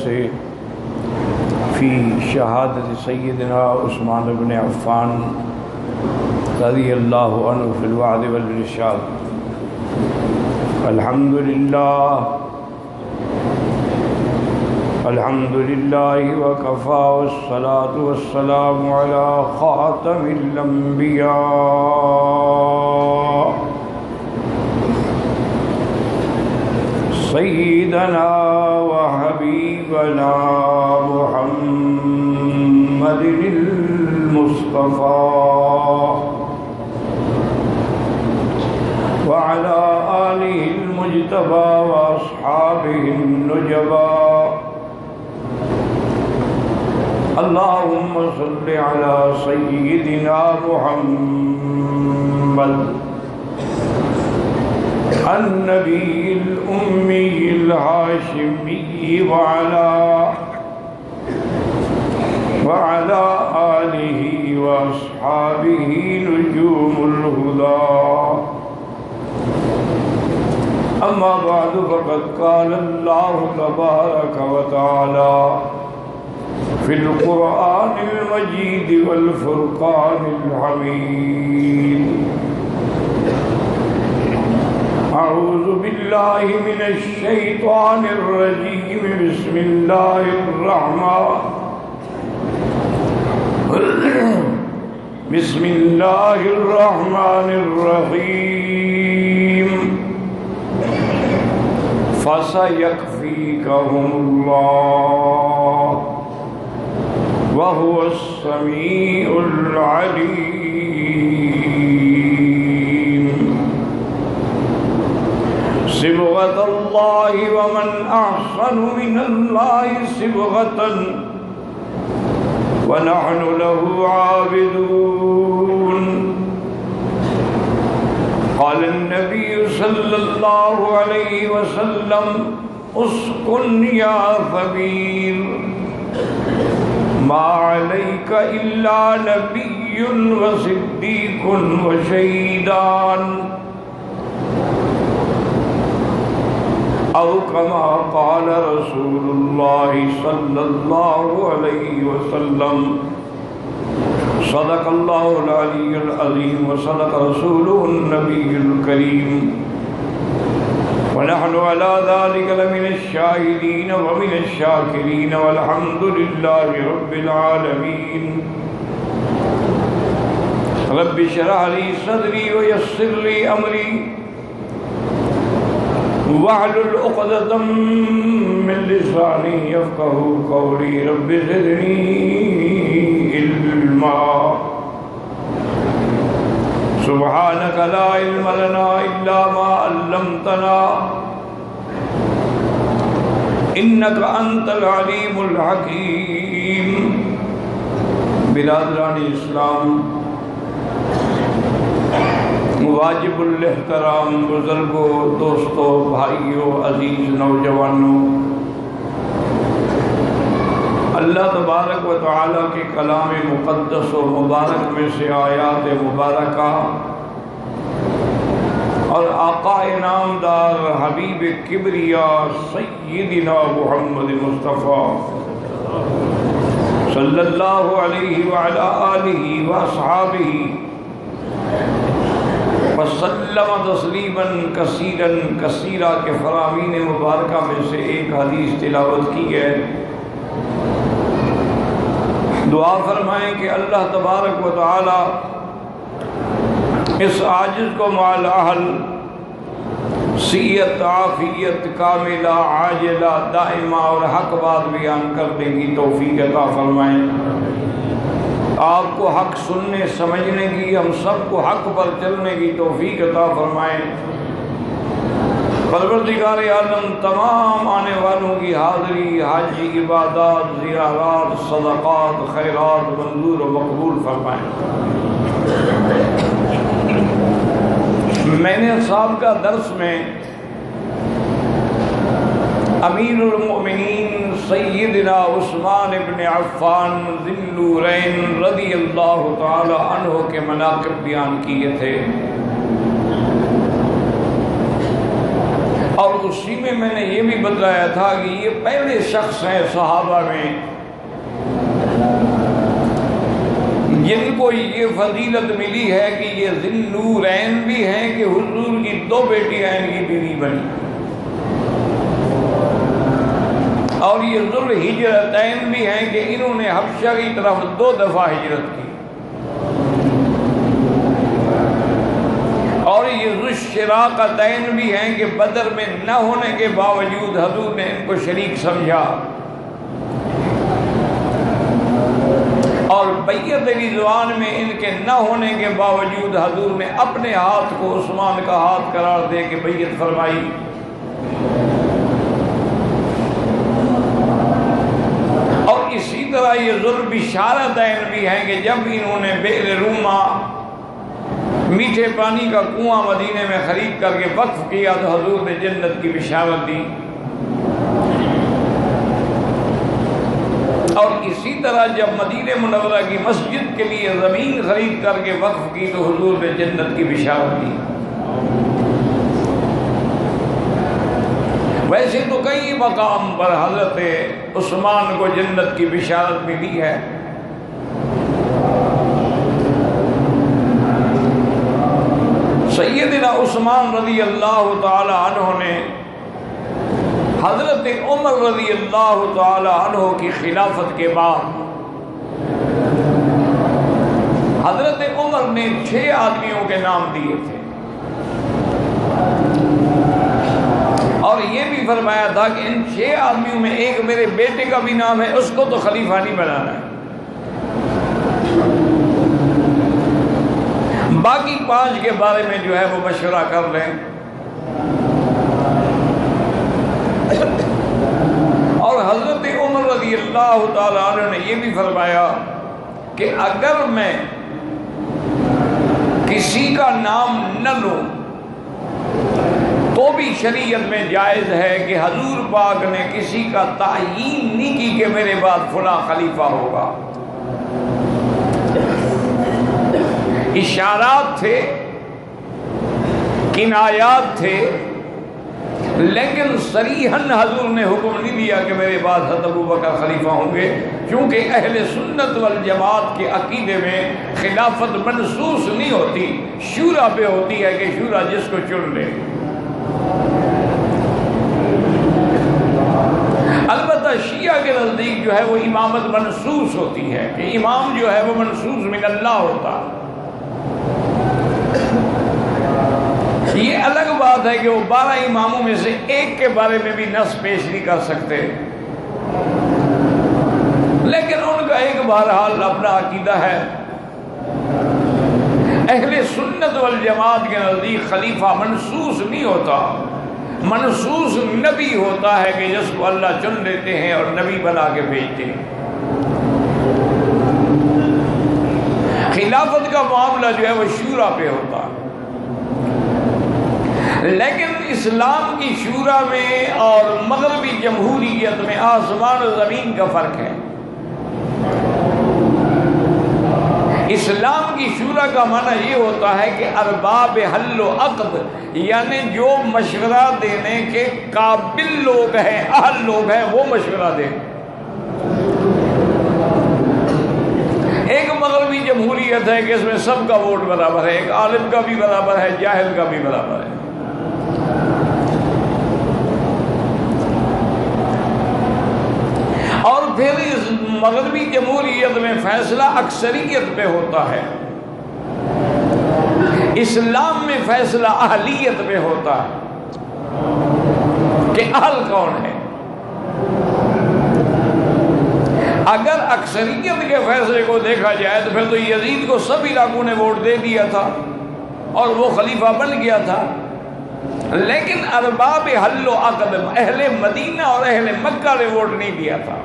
سے فی شہادت سیدنا عثمان بن عفان رضی اللہ عنہ فی الوعد والارشاد۔ الحمدللہ وکفا والصلاة والسلام علی خاتم الانبیاء سیدنا وحبیبنا محمد المصطفى وعلى آله المجتبى وأصحابه النجبى اللهم صل على سيدنا محمد النبي الأمي الهاشمي وعلى آله وأصحابه نجوم الهدى أما بعد فقد قال الله تبارك وتعالى في القرآن المجيد والفرقان الحميد أعوذ بالله من الشيطان الرجيم بسم الله الرحمن الرحيم فسيكفيكهم الله وهو السميع العليم صبغة الله ومن أحسن من الله صبغة ونحن له عابدون قال النبي صلى الله عليه وسلم اسكن يا ثبير ما عليك إلا نبي وصديق وشهيدان أو كما قال رسول الله صلى الله عليه وسلم صدق الله العلي العظيم وصدق رسوله النبي الكريم ونحن على ذلك لمن الشاهدين ومن الشاكرين والحمد لله رب العالمين رب اشرح لي صدري ويسر لي أمري واحلل عقدة من لساني يفقهوا قولي رب زدني علما سبحانك لا علم لنا إلا ما علمتنا إنك أنت العليم الحكيم برادران اسلام، واجب الاحترام بزرگوں، دوستوں، بھائیوں، عزیز نوجوانوں، اللہ تبارک و تعالیٰ کے کلام مقدس و مبارک میں سے آیات مبارکہ اور آقا انعامدار حبیب کبریا سیدنا محمد مصطفیٰ صلی اللہ علیہ وعلا آلہ واصحابہ وسلم تسلیما کثیرا کثیرا کے فرامین مبارکہ میں سے ایک حدیث تلاوت کی ہے۔ دعا فرمائیں کہ اللہ تبارک و تعالی اس عاجز کو مع الاہل صحت عافیت کاملہ عاجلہ دائمہ اور حق بات بیان کرنے کی توفیق عطا فرمائیں۔ آپ کو حق سننے سمجھنے کی، ہم سب کو حق پر چلنے کی توفیق عطا فرمائیں۔ پروردگار عالم تمام آنے والوں کی حاضری، حج، عبادات، زیارات، صدقات، خیرات منظور و مقبول فرمائیں۔ میں نے سابقہ درس میں امیر المؤمنین سیدنا عثمان بن عفان ذی النورین رضی اللہ تعالی عنہ کے مناقب بیان کیے تھے۔ اور اسی میں نے یہ بھی بتایا تھا کہ یہ پہلے شخص ہیں صحابہ میں جن کو یہ فضیلت ملی ہے کہ یہ ذی النورین بھی ہیں کہ حضور کی 2 بیٹیاں ان کی بیوی بنی، اور یہ ذو الہجرتین بھی ہیں کہ انہوں نے حبشہ کی طرف 2 دفعہ ہجرت کی، اور یہ ذو الشراقتین بھی ہیں کہ بدر میں نہ ہونے کے باوجود حضور نے ان کو شریک سمجھا، اور بیعت رضوان میں ان کے نہ ہونے کے باوجود حضور نے اپنے ہاتھ کو عثمان کا ہاتھ قرار دے کے بیعت فرمائی۔ اور اسی طرح یہ ذو البشارتین بھی ہیں کہ جب انہوں نے بئر روما میٹھے پانی کا کنواں مدینے میں خرید کر کے وقف کیا تو حضور نے جنت کی بشارت دی، اور اسی طرح جب مدینہ منورہ کی مسجد کے لیے زمین خرید کر کے وقف کی تو حضور نے جنت کی بشارت دی۔ ویسے تو کئی مقام پر حضرت عثمان کو جنت کی بشارت ملی ہے، سیدنا عثمان رضی اللہ تعالی عنہ نے حضرت عمر رضی اللہ تعالی عنہ کی خلافت کے بعد حضرت عمر نے 6 آدمیوں کے نام دیے تھے، اور یہ بھی فرمایا تھا کہ ان 6 آدمیوں میں ایک میرے بیٹے کا بھی نام ہے، اس کو تو خلیفہ نہیں بنانا ہے، باقی 5 کے بارے میں جو ہے وہ مشورہ کر لیں۔ اور حضرت عمر رضی اللہ تعالی عنہ نے یہ بھی فرمایا کہ اگر میں کسی کا نام نہ لوں تو بھی شریعت میں جائز ہے کہ حضور پاک نے کسی کا تعیین نہیں کی کہ میرے بعد فلاں خلیفہ ہوگا۔ اشارات تھے، کنایات تھے، لیکن صریحاً حضور نے حکم نہیں دیا کہ میرے بعد حضرت ابوبکر خلیفہ ہوں گے، کیونکہ اہل سنت والجماعت کے عقیدے میں خلافت منصوص نہیں ہوتی، شورا پہ ہوتی ہے کہ شورا جس کو چن لے۔ البتہ شیعہ کے نزدیک جو ہے وہ امامت منصوص ہوتی ہے کہ امام جو ہے وہ منصوص من اللہ ہوتا۔ یہ الگ بات ہے کہ وہ 12 اماموں میں سے ایک کے بارے میں بھی نص پیش نہیں کر سکتے، لیکن ان کا ایک بہرحال اپنا عقیدہ ہے۔ اہل سنت والجماعت کے نزدیک خلیفہ منصوص نہیں ہوتا، منصوص نبی ہوتا ہے کہ جس کو اللہ چن لیتے ہیں اور نبی بنا کے بھیجتے ہیں۔ خلافت کا معاملہ جو ہے وہ شورا پہ ہوتا ہے، لیکن اسلام کی شورا میں اور مغربی جمہوریت میں آسمان و زمین کا فرق ہے۔ اسلام کی شورا کا معنی یہ ہوتا ہے کہ ارباب حل و عقد، یعنی جو مشورہ دینے کے قابل لوگ ہیں، اہل لوگ ہیں، وہ مشورہ دیں۔ ایک مغربی جمہوریت ہے کہ اس میں سب کا ووٹ برابر ہے، ایک عالم کا بھی برابر ہے، جاہل کا بھی برابر ہے۔ اور پھر اس مغربی جمہوریت میں فیصلہ اکثریت پہ ہوتا ہے، اسلام میں فیصلہ اہلیت پہ ہوتا ہے کہ اہل کون ہے۔ اگر اکثریت کے فیصلے کو دیکھا جائے تو پھر تو یزید کو سب علاقوں نے ووٹ دے دیا تھا اور وہ خلیفہ بن گیا تھا، لیکن ارباب حل و عقد اہل مدینہ اور اہل مکہ نے ووٹ نہیں دیا تھا،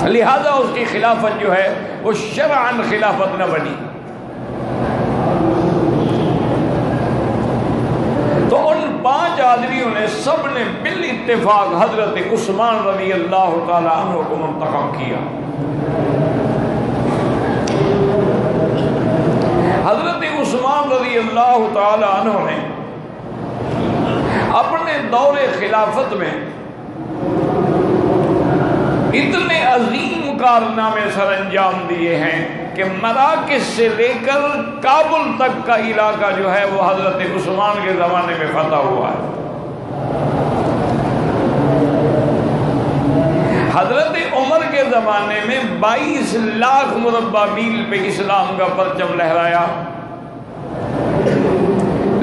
لہذا اس کی خلافت جو ہے وہ شرعاً خلافت نہ بنی۔ تو ان 5 آدمیوں نے سب نے بالاتفاق حضرت عثمان رضی اللہ تعالی عنہ کو منتخب کیا۔ حضرت عثمان رضی اللہ تعالی عنہ نے اپنے دور خلافت میں اتنے عظیم کارنامے سر انجام دیے ہیں کہ مراکش سے لے کر کابل تک کا علاقہ جو ہے وہ حضرت عثمان کے زمانے میں فتح ہوا ہے۔ حضرت عمر کے زمانے میں 22 لاکھ مربع میل پہ اسلام کا پرچم لہرایا،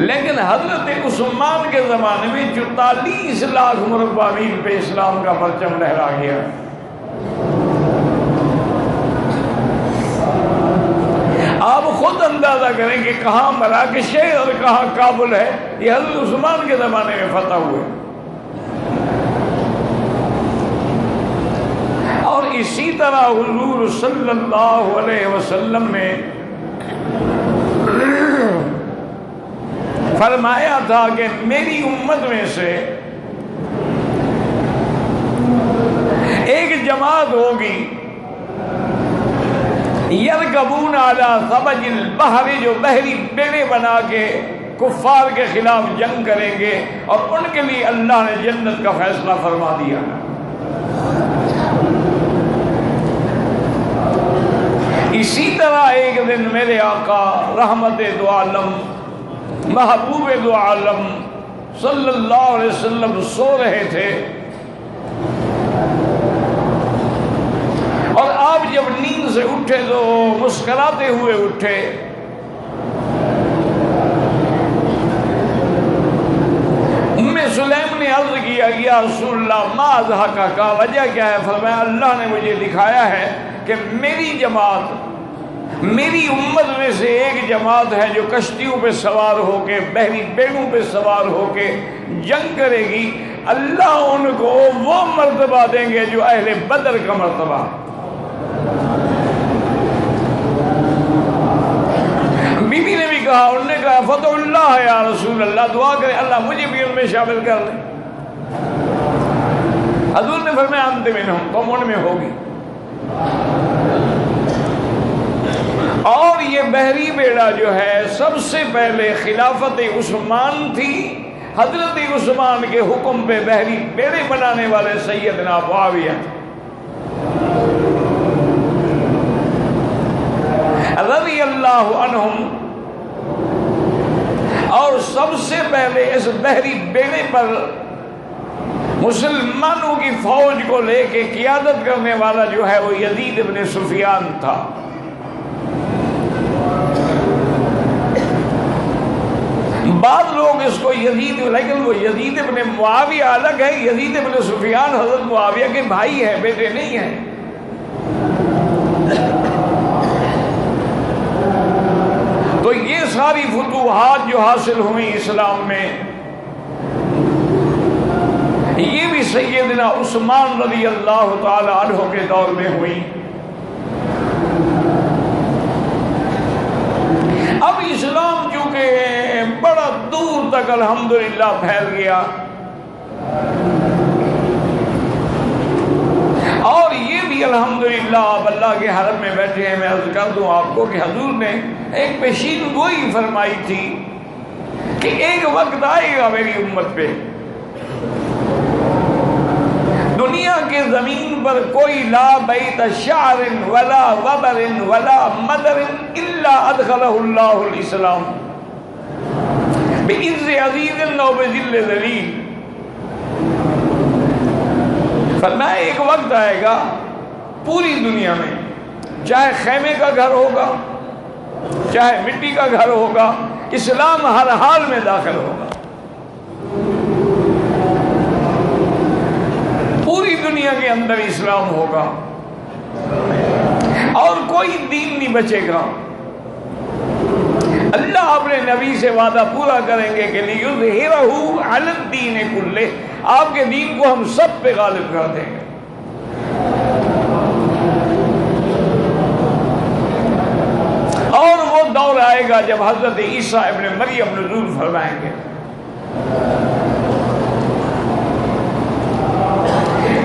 لیکن حضرت عثمان کے زمانے میں 44 لاکھ مربع میل پہ اسلام کا پرچم لہرا گیا۔ آپ خود اندازہ کریں کہ کہاں مراکش ہے اور کہاں کابل ہے، یہ حضرت عثمان کے زمانے میں فتح ہوئے۔ اور اسی طرح حضور صلی اللہ علیہ وسلم نے فرمایا تھا کہ میری امت میں سے ایک جماعت ہوگی یرکبون علی ثبج البحر، جو بحری بیڑے بنا کے کفار کے خلاف جنگ کریں گے، اور ان کے لیے اللہ نے جنت کا فیصلہ فرما دیا۔ اسی طرح ایک دن میرے آقا رحمت دو عالم محبوب دو عالم صلی اللہ علیہ وسلم سو رہے تھے، اور آپ جب نیند سے اٹھے تو مسکراتے ہوئے اٹھے۔ ام سلیم نے عرض کیا یا رسول اللہ ما اضحکک کا وجہ کیا ہے؟ فرمایا اللہ نے مجھے دکھایا ہے کہ میری جماعت، میری امت میں سے ایک جماعت ہے جو کشتیوں پہ سوار ہو کے، بحری بیڑوں پہ سوار ہو کے جنگ کرے گی، اللہ ان کو وہ مرتبہ دیں گے جو اہل بدر کا مرتبہ۔ بی بی نے بھی کہا، انہوں نے کہا فتح اللہ یا رسول اللہ، دعا کرے اللہ مجھے بھی ان میں شامل کر لے۔ حضور نے فرمایا انت منہم، تم ان میں ہوگی۔ اور یہ بحری بیڑا جو ہے سب سے پہلے خلافت عثمان تھی، حضرت عثمان کے حکم پہ بحری بیڑے بنانے والے سیدنا معاویہ رضی اللہ عنہم، اور سب سے پہلے اس بحری بیڑے پر مسلمانوں کی فوج کو لے کے قیادت کرنے والا جو ہے وہ یزید ابن سفیان تھا۔ بعض لوگ اس کو یزید، لیکن وہ یزید ابن معاویہ الگ ہے، یزید ابن سفیان حضرت معاویہ کے بھائی ہیں، بیٹے نہیں ہیں۔ تو یہ ساری فتوحات جو حاصل ہوئی اسلام میں، یہ بھی سیدنا عثمان رضی اللہ تعالی عنہ کے دور میں ہوئی۔ اب اسلام چونکہ بڑا دور تک الحمدللہ پھیل گیا، اور یہ بھی الحمدللہ آپ اللہ کے حرم میں بیٹھے ہیں۔ میں عرض کر دوں آپ کو کہ حضور نے ایک پیشین گوئی فرمائی تھی کہ ایک وقت آئے گا میری امت پہ، دنیا کے زمین پر کوئی لا بیت شعر ولا وبر ولا مدر الا ادخلہ اللہ الاسلام بعز عزیز و بذل ذلیل۔ فرمایا ایک وقت آئے گا پوری دنیا میں، چاہے خیمے کا گھر ہوگا چاہے مٹی کا گھر ہوگا، اسلام ہر حال میں داخل ہوگا۔ پوری دنیا کے اندر اسلام ہوگا اور کوئی دین نہیں بچے گا۔ اللہ اپنے نبی سے وعدہ پورا کریں گے کہ لِيُظْهِرَهُ عَلَى الدِّينِ كُلِّهِ، آپ کے دین کو ہم سب پہ غالب کر دیں گے۔ اور وہ دور آئے گا جب حضرت عیسیٰ ابن مریم نزول فرمائیں گے۔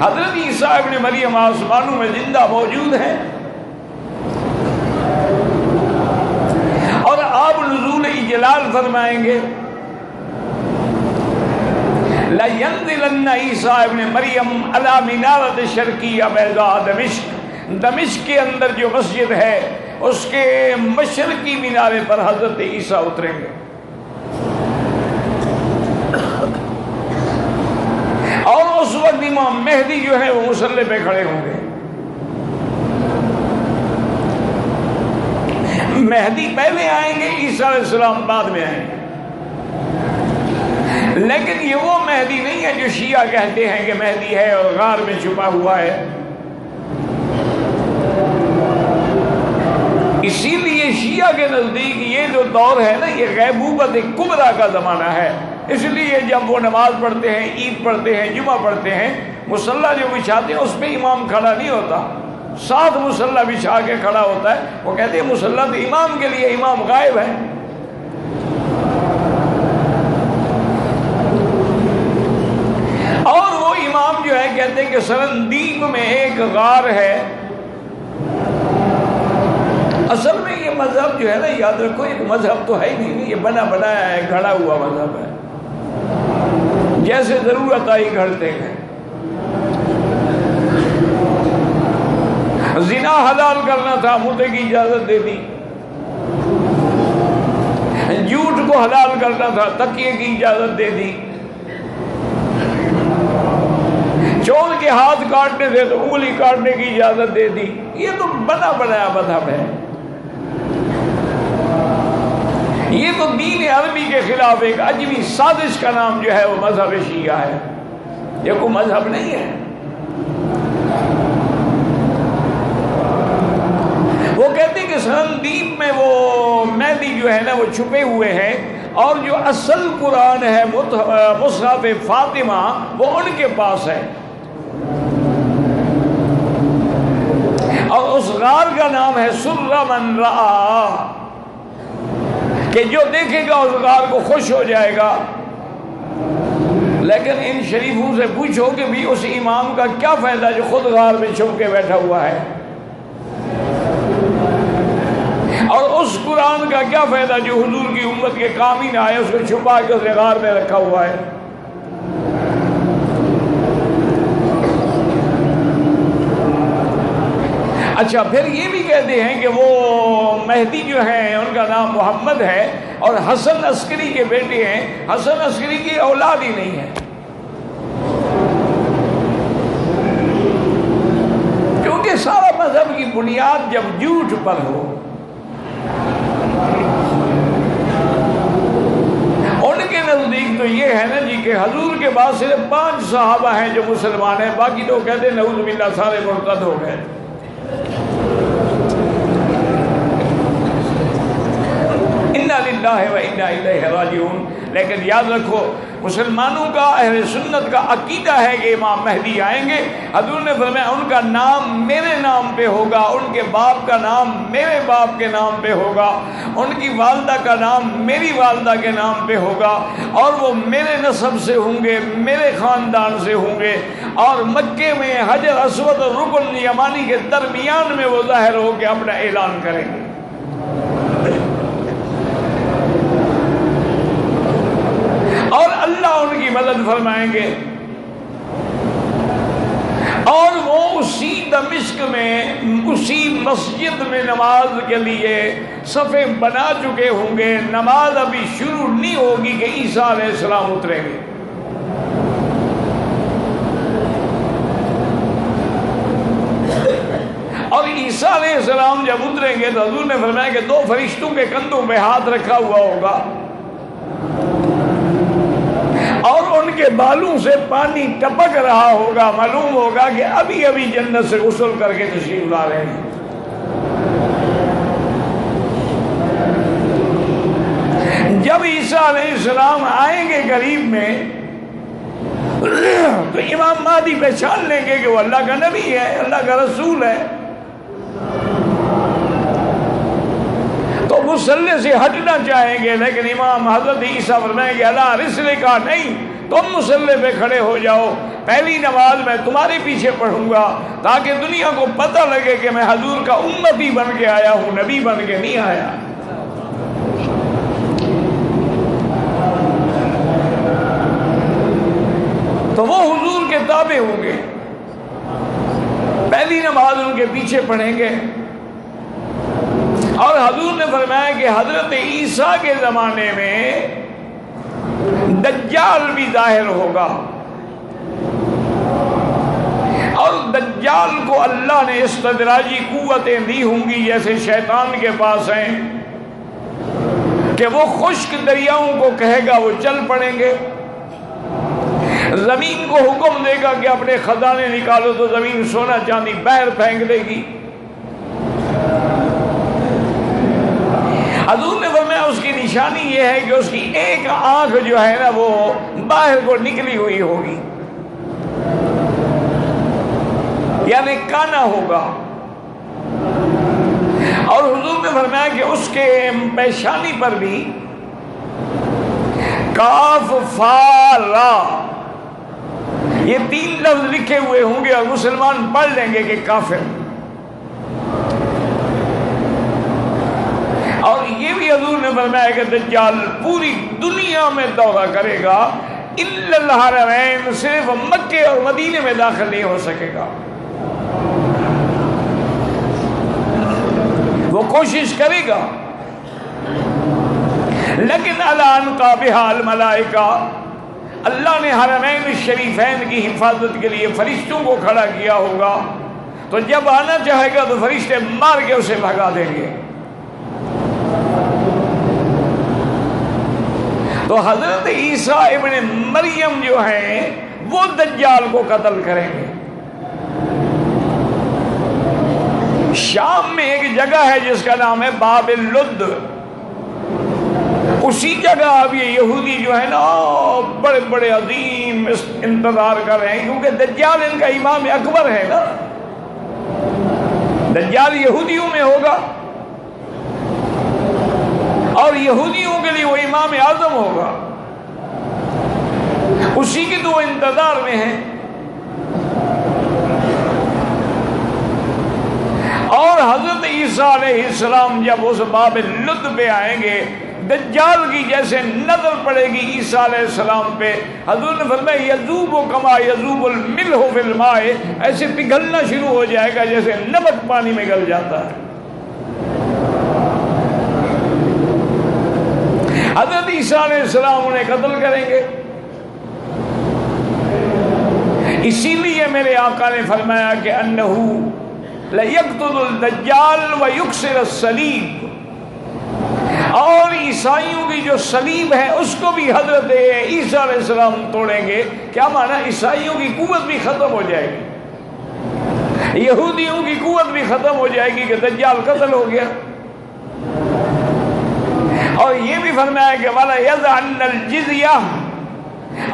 حضرت عیسیٰ ابن مریم آسمانوں میں زندہ موجود ہیں، اور اعلان فرمائیں گے لَيَنزِلَنَّ عیسیٰ ابن مریم علی منارۃ شرقیہ بیضاء دمشق کے اندر جو مسجد ہے اس کے مشرقی مینارے پر حضرت عیسیٰ اتریں گے، اور اس وقت امام مہدی جو ہے وہ مصلی پہ کھڑے ہوں گے۔ مہدی پہلے آئیں گے، عیسیٰ علیہ السلام بعد میں آئیں گے، لیکن یہ وہ مہدی نہیں ہے جو شیعہ کہتے ہیں کہ مہدی ہے اور غار میں چھپا ہوا ہے۔ اسی لیے شیعہ کے نزدیک یہ جو دور ہے نا، یہ غیبوبت کبریٰ کا زمانہ ہے۔ اس لیے جب وہ نماز پڑھتے ہیں، عید پڑھتے ہیں، جمعہ پڑھتے ہیں، مصلی جو بچھاتے ہیں اس پہ امام کھڑا نہیں ہوتا، ساتھ مصلی بچھا کے کھڑا ہوتا ہے۔ وہ کہتے ہیں مصلی تو امام کے لیے، امام غائب ہے۔ اور وہ امام جو ہے کہتے ہیں کہ سرندیب میں ایک غار ہے۔ اصل میں یہ مذہب جو ہے نا، یاد رکھو ایک مذہب تو ہے ہی نہیں، یہ بنا بنایا ہے، گھڑا ہوا مذہب ہے، جیسے ضرورت آئی گھڑتے گئے۔ زنا حلال کرنا تھا، مردے کی اجازت دے دی۔ جھوٹ کو حلال کرنا تھا، تقیے کی اجازت دے دی۔ چور کے ہاتھ کاٹنے تھے تو انگلی کاٹنے کی اجازت دے دی۔ یہ تو بنا بنایا مذہب ہے، یہ تو دین عربی کے خلاف ایک عجیبی سازش کا نام جو ہے وہ مذہب شیعہ ہے، یہ کوئی مذہب نہیں ہے۔ وہ کہتے ہیں کہ سرندیپ میں وہ مہدی جو ہے نا وہ چھپے ہوئے ہیں، اور جو اصل قرآن ہے مصحف فاطمہ وہ ان کے پاس ہے، اور اس غار کا نام ہے سر من رآ، کہ جو دیکھے گا اس غار کو خوش ہو جائے گا۔ لیکن ان شریفوں سے پوچھو کہ بھی اس امام کا کیا فائدہ جو خود غار میں چھپ کے بیٹھا ہوا ہے، اور اس قرآن کا کیا فائدہ جو حضور کی امت کے کام ہی نہ آئے، اس کو چھپا کے اسے غار میں رکھا ہوا ہے۔ اچھا، پھر یہ بھی کہتے ہیں کہ وہ مہدی جو ہیں ان کا نام محمد ہے، اور حسن عسکری کے بیٹے ہیں۔ حسن عسکری کی اولاد ہی نہیں ہے، کیونکہ سارا مذہب کی بنیاد جب جھوٹ پر ہو۔ ان کے نزدیک تو یہ ہے نا جی کہ حضور کے بعد صرف 5 صحابہ ہیں جو مسلمان ہیں، باقی تو کہتے ہیں نعوذ باللہ سارے مرتد ہو گئے۔ انا للہ و انا الیہ راجعون۔ لیکن یاد رکھو مسلمانوں کا، اہل سنت کا عقیدہ ہے کہ امام مہدی آئیں گے۔ حضور نے فرمایا ان کا نام میرے نام پہ ہوگا، ان کے باپ کا نام میرے باپ کے نام پہ ہوگا، ان کی والدہ کا نام میری والدہ کے نام پہ ہوگا، اور وہ میرے نسب سے ہوں گے، میرے خاندان سے ہوں گے، اور مکے میں حجر اسود اور رکن یمانی کے درمیان میں وہ ظاہر ہو کے اپنا اعلان کریں گے۔ اور اللہ ان کی مدد فرمائیں گے، اور وہ اسی دمشق میں، اسی مسجد میں نماز کے لیے صفیں بنا چکے ہوں گے۔ نماز ابھی شروع نہیں ہوگی کہ عیسیٰ علیہ السلام اتریں گے۔ اور عیسیٰ علیہ السلام جب اتریں گے تو حضور نے فرمایا کہ 2 فرشتوں کے کندھوں پہ ہاتھ رکھا ہوا ہوگا، اور ان کے بالوں سے پانی ٹپک رہا ہوگا، معلوم ہوگا کہ ابھی ابھی جنت سے غسل کر کے تشریف لا رہے ہیں۔ جب عیسیٰ علیہ السلام آئیں گے قریب میں تو امام مہدی پہچان لیں گے کہ وہ اللہ کا نبی ہے، اللہ کا رسول ہے، تو مصلی سے ہٹنا چاہیں گے، لیکن امام حضرت عیسیٰ فرمائیں گے اللہ رسلے کا نہیں، تم مصلی پہ کھڑے ہو جاؤ، پہلی نماز میں تمہارے پیچھے پڑھوں گا تاکہ دنیا کو پتہ لگے کہ میں حضور کا امتی بن کے آیا ہوں، نبی بن کے نہیں آیا۔ تو وہ حضور کے تابع ہوں گے، پہلی نماز ان کے پیچھے پڑھیں گے۔ اور حضور نے فرمایا کہ حضرت عیسیٰ کے زمانے میں دجال بھی ظاہر ہوگا، اور دجال کو اللہ نے استدراجی قوتیں دی ہوں گی جیسے شیطان کے پاس ہیں، کہ وہ خشک دریاؤں کو کہے گا وہ چل پڑیں گے، زمین کو حکم دے گا کہ اپنے خزانے نکالو تو زمین سونا چاندی باہر پھینک دے گی۔ حضور نے فرمایا اس کی نشانی یہ ہے کہ اس کی ایک آنکھ جو ہے نا وہ باہر کو نکلی ہوئی ہوگی، یعنی کانا ہوگا۔ اور حضور نے فرمایا کہ اس کے پیشانی پر بھی کاف فا را یہ 3 لفظ لکھے ہوئے ہوں گے، اور مسلمان پڑھ لیں گے کہ کافر۔ اور یہ بھی حضور نے فرمایا کہ دجال پوری دنیا میں دورہ کرے گا، الا الحرمین، صرف مکے اور مدینے میں داخل نہیں ہو سکے گا۔ وہ کوشش کرے گا، لیکن الان کا بحال ملائکہ، اللہ نے حرمین الشریفین کی حفاظت کے لیے فرشتوں کو کھڑا کیا ہوگا، تو جب آنا چاہے گا تو فرشتے مار کے اسے بھگا دیں گے۔ تو حضرت عیسیٰ ابن مریم جو ہیں وہ دجال کو قتل کریں گے۔ شام میں ایک جگہ ہے جس کا نام ہے باب اللد، اسی جگہ اب یہ یہودی جو ہے نا بڑے بڑے عظیم انتظار کر رہے ہیں، کیونکہ دجال ان کا امام اکبر ہے نا، دجال یہودیوں میں ہوگا اور یہودیوں کے لیے وہ امام اعظم ہوگا، اسی کے تو انتظار میں ہیں۔ اور حضرت عیسیٰ علیہ السلام جب اس باب لد پہ آئیں گے، دجال کی جیسے نظر پڑے گی عیسیٰ علیہ السلام پہ، حضور نے فرمایا یذوب کما یذوب الملح فی الماء، ایسے پگھلنا شروع ہو جائے گا جیسے نمک پانی میں گل جاتا ہے۔ حضرت عیسیٰ علیہ السلام انہیں قتل کریں گے۔ اسی لیے میرے آقا نے فرمایا کہ انہو لیقتل الدجال ویکسر الصلیب، اور عیسائیوں کی جو صلیب ہے اس کو بھی حضرت عیسیٰ علیہ السلام توڑیں گے۔ کیا معنی؟ عیسائیوں کی قوت بھی ختم ہو جائے گی، یہودیوں کی قوت بھی ختم ہو جائے گی کہ دجال قتل ہو گیا۔ اور یہ بھی فرمایا کہ وَلَا يَذْعَنَّ الْجِزْيَةَ،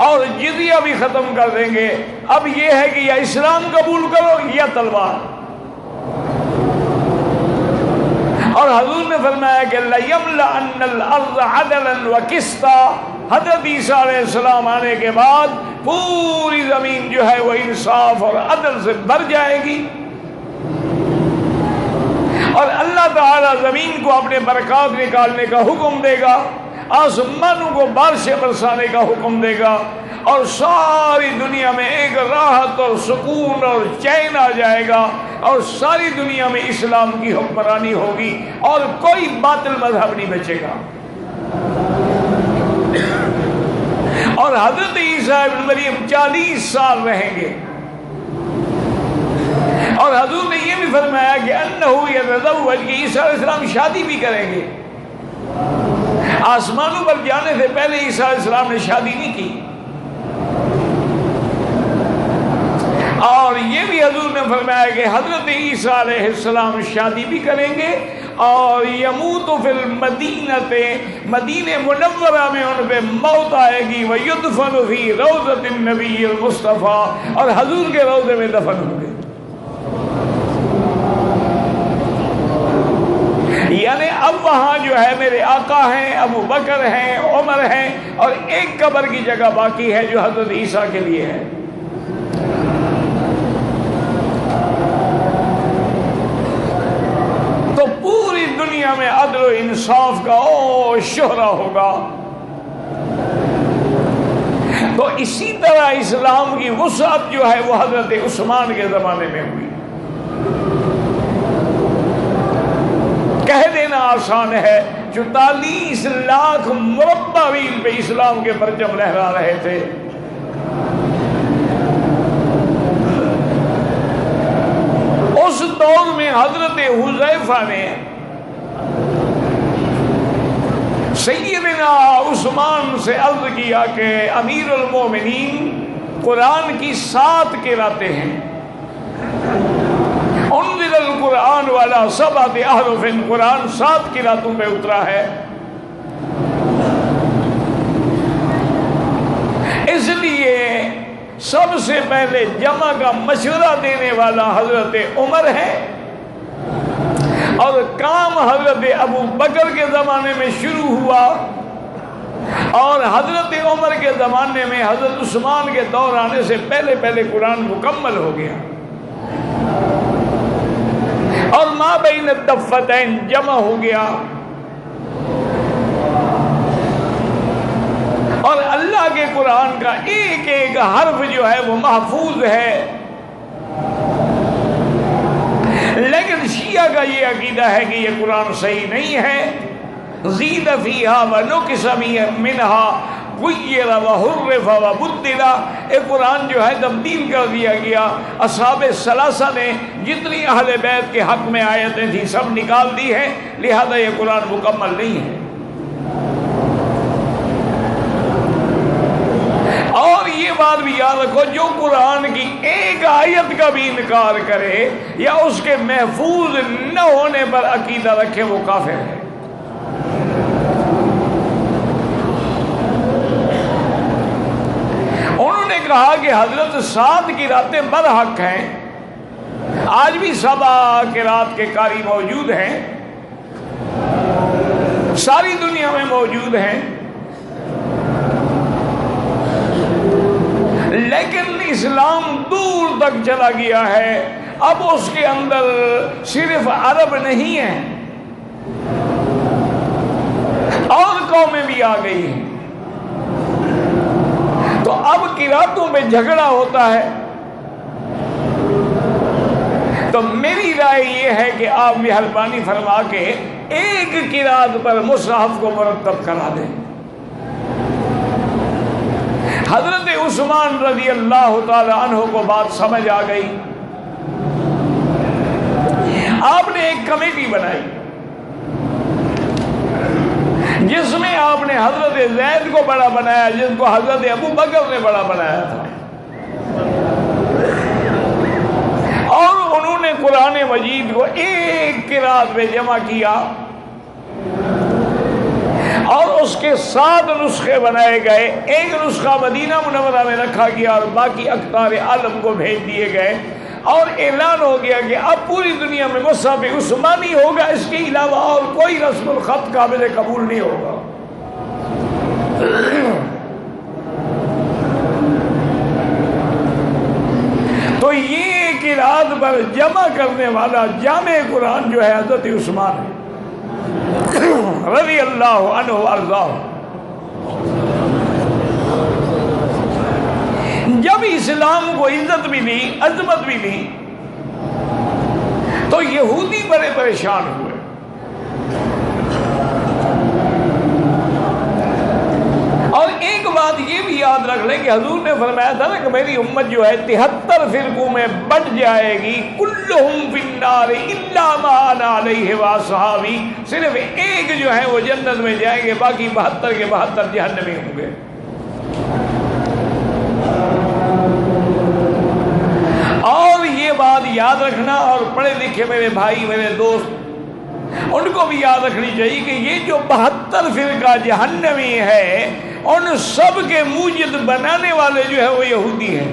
اور جزیہ بھی ختم کر دیں گے۔ اب یہ ہے کہ یا اسلام قبول کرو یا تلوار۔ اور حضور نے فرمایا کہ لَيَمْلَأَنَّ الْأَرْضَ عَدْلًا وَقِسْطًا، حضرت عیسیٰ علیہ السلام آنے کے بعد پوری زمین جو ہے وہ انصاف اور عدل سے بھر جائے گی، اور اللہ تعالیٰ زمین کو اپنے برکات نکالنے کا حکم دے گا، آسمانوں کو بارشیں برسانے کا حکم دے گا، اور ساری دنیا میں ایک راحت اور سکون اور چین آ جائے گا، اور ساری دنیا میں اسلام کی حکمرانی ہوگی، اور کوئی باطل مذہب نہیں بچے گا۔ اور حضرت عیسیٰ ابن مریم 40 سال رہیں گے۔ اور حضور نے یہ بھی فرمایا کہ انہو یتزوج، کہ عیسیٰ علیہ السلام شادی بھی کریں گے۔ آسمانوں پر جانے سے پہلے عیسیٰ علیہ السلام نے شادی نہیں کی۔ اور یہ بھی حضور نے فرمایا کہ حضرت عیسیٰ علیہ السلام شادی بھی کریں گے، اور یموت فی المدینۃ، مدینہ منورہ میں ان پہ موت آئے گی، ویدفن فی روضۃ النبی المصطفیٰ، اور حضور کے روضے میں دفن ہوں گے۔ یعنی اب وہاں جو ہے میرے آقا ہیں، ابو بکر ہیں، عمر ہیں، اور ایک قبر کی جگہ باقی ہے جو حضرت عیسیٰ کے لیے ہے۔ تو پوری دنیا میں عدل و انصاف کا شہرا ہوگا۔ تو اسی طرح اسلام کی وسعت جو ہے وہ حضرت عثمان کے زمانے میں ہوئی. کہہ دینا آسان ہے 44 لاکھ مربع میل پہ اسلام کے پرچم لہرا رہے تھے. اس دور میں حضرت حذیفہ نے سیدنا عثمان سے عرض کیا کہ امیر المومنین قرآن کی 7 قراتیں ہیں. انزل القرآن والا 7 احرف، قرآن 7 قراتوں پہ اترا ہے. اس لیے سب سے پہلے جمع کا مشورہ دینے والا حضرت عمر ہے، اور کام حضرت ابو بکر کے زمانے میں شروع ہوا، اور حضرت عمر کے زمانے میں حضرت عثمان کے دور آنے سے پہلے پہلے قرآن مکمل ہو گیا، اور ما بین الدفتین جمع ہو گیا. اور اللہ کے قرآن کا ایک ایک حرف جو ہے وہ محفوظ ہے. لیکن شیعہ کا یہ عقیدہ ہے کہ یہ قرآن صحیح نہیں ہے. زید فیہا ونقص منہا غیر وحرف وبدل، ایک قرآن جو ہے تبدیل کر دیا گیا. اصحاب ثلاثہ نے جتنی اہل بیت کے حق میں آیتیں تھیں سب نکال دی ہے، لہذا یہ قرآن مکمل نہیں ہے. اور یہ بات بھی یاد رکھو، جو قرآن کی ایک آیت کا بھی انکار کرے یا اس کے محفوظ نہ ہونے پر عقیدہ رکھے وہ کافر ہے. انہوں نے کہا کہ حضرت 7 قراتیں برحق ہیں. آج بھی 7 قرات کے قاری موجود ہیں، ساری دنیا میں موجود ہیں. لیکن اسلام دور تک چلا گیا ہے. اب اس کے اندر صرف عرب نہیں ہیں، اور قومیں بھی آ گئی ہیں. تو اب قراتوں میں جھگڑا ہوتا ہے. تو میری رائے یہ ہے کہ آپ مہربانی فرما کے ایک قرات پر مصحف کو مرتب کرا دیں. حضرت عثمان رضی اللہ تعالی عنہ کو بات سمجھ آ گئی. آپ نے ایک کمیٹی بنائی جس میں آپ نے حضرت زید کو بڑا بنایا، جس کو حضرت ابو بکر نے بڑا بنایا تھا، اور انہوں نے قرآن مجید کو ایک قرات میں جمع کیا، اور اس کے 7 نسخے بنائے گئے. ایک نسخہ مدینہ منورہ میں رکھا گیا اور باقی اقطار عالم کو بھیج دیے گئے، اور اعلان ہو گیا کہ اب پوری دنیا میں مصحف عثمانی ہوگا، اس کے علاوہ اور کوئی رسم الخط قابل قبول نہیں ہوگا. تو یہ قرات پر جمع کرنے والا جامع قرآن جو ہے حضرت عثمان ہے رضی اللہ عنہ وارضاہ. جب اسلام کو عزت بھی دی، عظمت بھی دی، تو یہودی بڑے پریشان ہوئے. اور ایک بات یہ بھی یاد رکھ لیں کہ حضور نے فرمایا تھا نا کہ میری امت جو ہے 73 فرقوں میں بٹ جائے گی، کلہم فی النار الا ما انا علیہ واصحابی. صرف ایک جو ہے وہ جنت میں جائیں گے، باقی 72 کے 72 جہنمی ہوں گے. اور یہ بات یاد رکھنا، اور پڑھے لکھے میرے بھائی میرے دوست ان کو بھی یاد رکھنی چاہیے کہ یہ جو 72 فرقہ جہنمی ہے، ان سب کے موجد بنانے والے جو ہے وہ یہودی ہیں.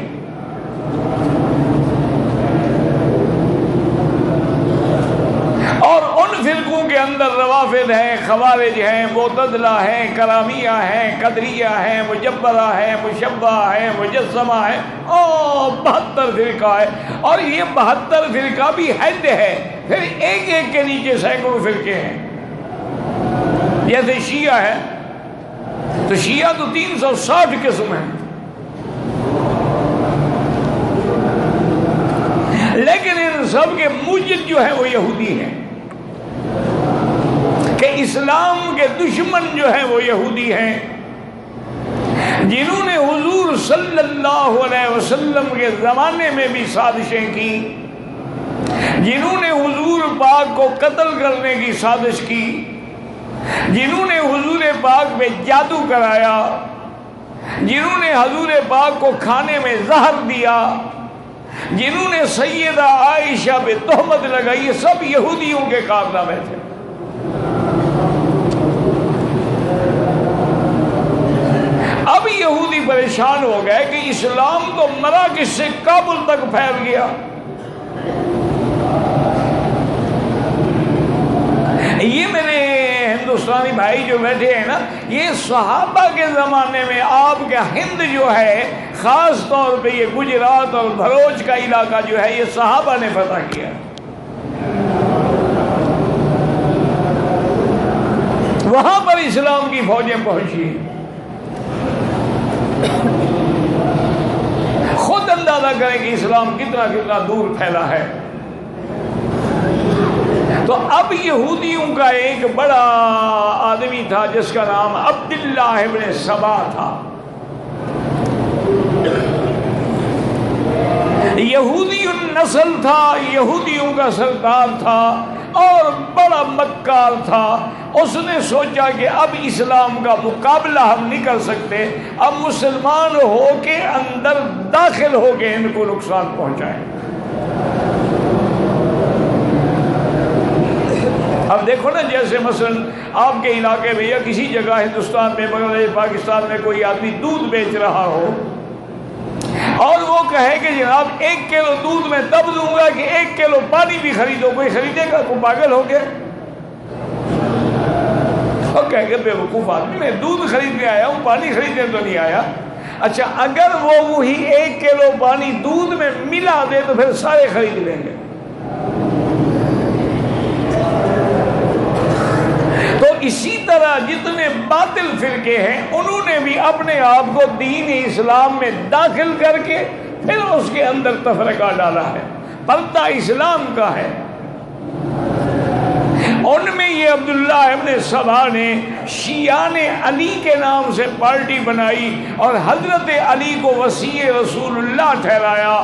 اور ان فرقوں کے اندر روافض ہیں، خوارج ہیں، معتزلہ ہیں، کرامیہ ہیں، قدریہ ہیں، مجبرہ ہیں، مشبہ ہیں، مجسمہ ہیں، اور 72 فرقہ ہے. اور یہ 72 فرقہ بھی حد ہے، پھر ایک ایک کے نیچے سینکڑوں فرقے ہیں. جیسے شیعہ ہے تو شیعہ تو 360 قسم ہیں، سب کے موجد جو ہے وہ یہودی ہیں، کہ اسلام کے دشمن جو ہیں وہ یہودی ہیں، جنہوں نے حضور صلی اللہ علیہ وسلم کے زمانے میں بھی سازشیں کی، جنہوں نے حضور پاک کو قتل کرنے کی سازش کی، جنہوں نے حضور پاک پہ جادو کرایا، جنہوں نے حضور پاک کو کھانے میں زہر دیا، جنہوں نے سیدہ عائشہ پہ تہمت لگائی، یہ سب یہودیوں کے کارنامے تھے۔ اب یہودی پریشان ہو گئے کہ اسلام تو مراکش سے کابل تک پھیل گیا، یہ میرے ہندوستانی بھائی جو بیٹھے ہیں نا، یہ صحابہ کے زمانے میں آپ کا ہند جو ہے، خاص طور پہ یہ گجرات اور بھروچ کا علاقہ جو ہے، یہ صحابہ نے فتح کیا۔ وہاں پر اسلام کی فوجیں پہنچی۔ خود اندازہ کریں کہ اسلام کتنا دور پھیلا ہے۔ تو اب یہودیوں کا ایک بڑا آدمی تھا جس کا نام عبداللہ ابن سبا تھا، یہودی النسل تھا، یہودیوں کا سردار تھا اور بڑا مکار تھا۔ اس نے سوچا کہ اب اسلام کا مقابلہ ہم نہیں کر سکتے، اب مسلمان ہو کے اندر داخل ہو کے ان کو نقصان پہنچائیں۔ اب دیکھو نا، جیسے مثلا آپ کے علاقے میں یا کسی جگہ ہندوستان میں، بنگلہ دیش، پاکستان میں کوئی آدمی دودھ بیچ رہا ہو اور وہ کہے کہ جناب 1 کلو دودھ میں تب دوں گا کہ 1 کلو پانی بھی خریدو، کوئی خریدے گا؟ کوئی پاگل ہو گیا؟ اور کہے گا بے وقوف آدمی، میں دودھ خریدنے آیا ہوں، پانی خریدنے تو نہیں آیا۔ اچھا، اگر وہ وہی 1 کلو پانی دودھ میں ملا دے تو پھر سارے خرید لیں گے۔ تو اسی طرح جتنے باطل فرقے ہیں، انہوں نے بھی اپنے آپ کو دین اسلام میں داخل کر کے پھر اس کے اندر تفرقہ ڈالا ہے۔ پردہ اسلام کا ہے۔ ان میں یہ عبداللہ ابن سبا نے شیعان علی کے نام سے پارٹی بنائی اور حضرت علی کو وصی رسول اللہ ٹھہرایا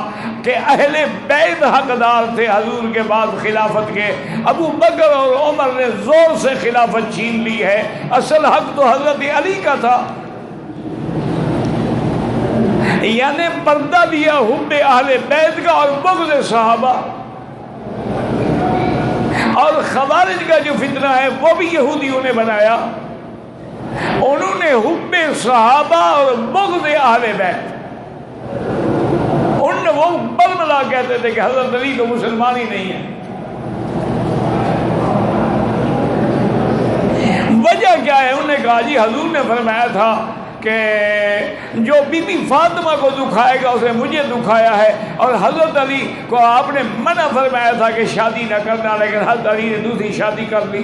کہ اہل بیت حقدار تھے حضور کے بعد خلافت کے۔ ابو بکر اور عمر نے زور سے خلافت چھین لی ہے، اصل حق تو حضرت علی کا تھا۔ یعنی پردہ دیا حب اہل بیت کا اور بغض صحابہ۔ اور خوارج کا جو فتنہ ہے وہ بھی یہودیوں نے بنایا، انہوں نے حب صحابہ اور بغض اہل بیت، ان وہ بلبلا کہتے تھے کہ حضرت علی تو مسلمان ہی نہیں ہے۔ وجہ کیا ہے؟ انہوں نے کہا جی حضور نے فرمایا تھا کہ جو بی بی فاطمہ کو دکھائے گا اسے مجھے دکھایا ہے، اور حضرت علی کو آپ نے منع فرمایا تھا کہ شادی نہ کرنا، لیکن حضرت علی نے دوسری شادی کر لی،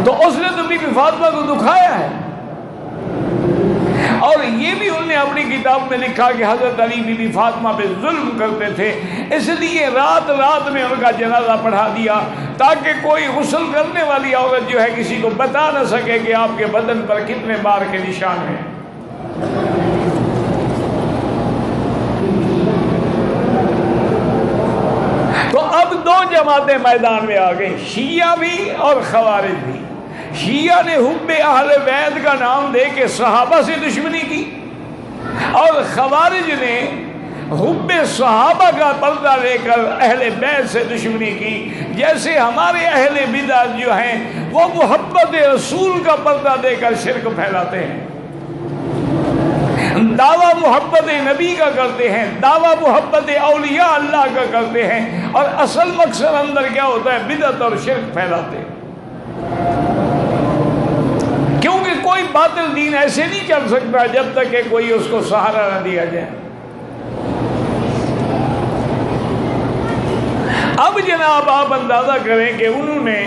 تو اس نے تو بی بی فاطمہ کو دکھایا ہے۔ اور یہ بھی انہوں نے اپنی کتاب میں لکھا کہ حضرت علی بی بی فاطمہ پہ ظلم کرتے تھے، اس لیے رات رات میں ان کا جنازہ پڑھا دیا تاکہ کوئی غسل کرنے والی عورت جو ہے کسی کو بتا نہ سکے کہ آپ کے بدن پر کتنے بار کے نشان ہیں۔ تو اب 2 جماعتیں میدان میں آ گئی، شیعہ بھی اور خوارج بھی۔ شیعہ نے حب اہل بیت کا نام دے کے صحابہ سے دشمنی کی، اور خوارج نے حب صحابہ کا پردہ لے کر اہل بیت سے دشمنی کی۔ جیسے ہمارے اہل بدعت جو ہیں وہ محبت رسول کا پردہ دے کر شرک پھیلاتے ہیں، دعویٰ محبت نبی کا کرتے ہیں، دعویٰ محبت اولیاء اللہ کا کرتے ہیں، اور اصل مقصد اندر کیا ہوتا ہے؟ بدعت اور شرک پھیلاتے ہیں۔ کیونکہ کوئی باطل دین ایسے نہیں چل سکتا جب تک کہ کوئی اس کو سہارا نہ دیا جائے۔ اب جناب آپ اندازہ کریں کہ انہوں نے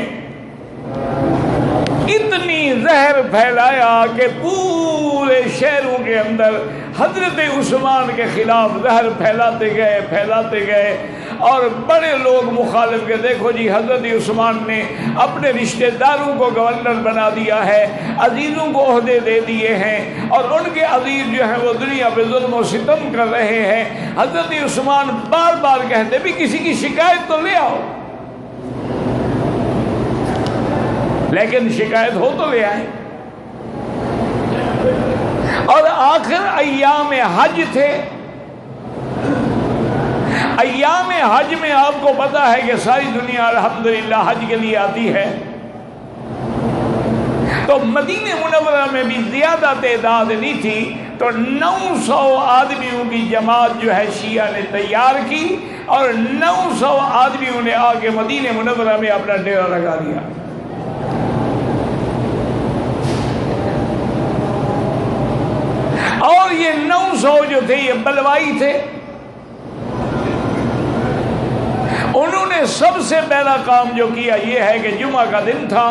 اتنی زہر پھیلایا کہ پورے شہروں کے اندر حضرت عثمان کے خلاف زہر پھیلاتے گئے اور بڑے لوگ مخالف کے دیکھو جی حضرت عثمان نے اپنے رشتہ داروں کو گورنر بنا دیا ہے، عزیزوں کو عہدے دے دیے ہیں، اور ان کے عزیز جو ہیں وہ دنیا پہ ظلم و ستم کر رہے ہیں۔ حضرت عثمان بار بار کہتے بھی کسی کی شکایت تو لے آؤ، لیکن شکایت ہو تو لے آئے۔ اور آخر ایام حج تھے، ایام حج میں آپ کو پتا ہے کہ ساری دنیا الحمدللہ حج کے لیے آتی ہے، تو مدینہ منورہ میں بھی زیادہ تعداد نہیں تھی، تو 900 آدمیوں کی جماعت جو ہے شیعہ نے تیار کی، اور 900 آدمیوں نے آ کے مدینہ منورہ میں اپنا ڈیرا لگا دیا۔ اور یہ 900 جو تھے یہ بلوائی تھے، انہوں نے سب سے پہلا کام جو کیا یہ ہے کہ جمعہ کا دن تھا،